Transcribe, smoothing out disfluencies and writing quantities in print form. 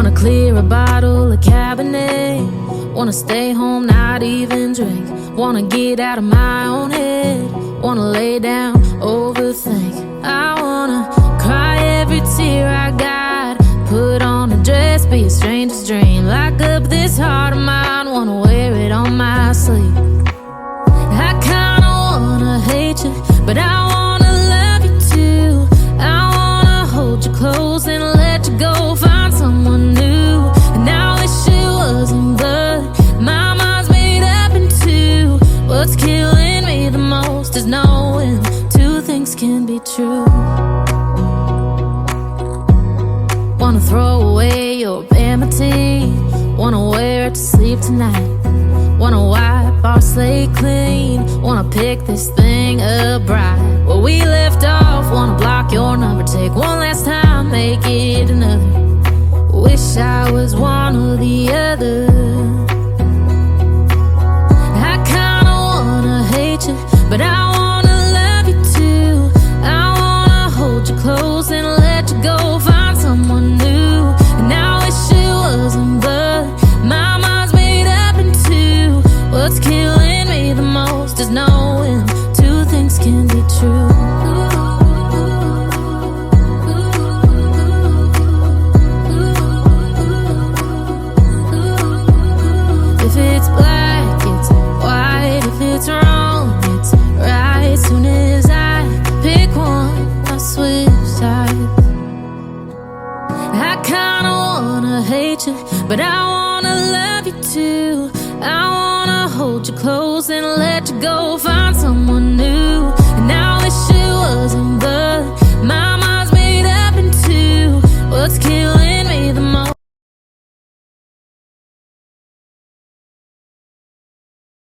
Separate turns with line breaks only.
Wanna clear a bottle of Cabernet. Wanna stay home, not even drink. Wanna get out of my own head. Wanna lay down, overthink. I wanna cry every tear I got. Put on a dress, be a stranger's dream. Lock up this heart of mine, wanna wear it on my sleeve. I kinda wanna hate you, but I wanna love you too. I wanna hold you close and let you go, find someone new. And I wish it wasn't blood, my mind's made up in two. What's killing me the most is knowing two things can be true. Wanna throw away your vanity. Wanna wear it to sleep tonight. Wanna wipe our slate clean. Wanna pick this thing up right where we left off. Wanna block your number, take one last time, make it another. Wish I was one or the other. I kinda wanna hate you, but I wanna love you too. I wanna hold you close and let you go, find someone new. And I wish it wasn't blood, my mind's made up in two. What's killing me the most is knowing two things can be true. If it's black, it's white. If it's wrong, it's right. Soon as I pick one, I switch sides. I kinda wanna hate you, but I wanna love you too. I wanna hold you close and let you go, find someone new. And I wish it wasn't blood,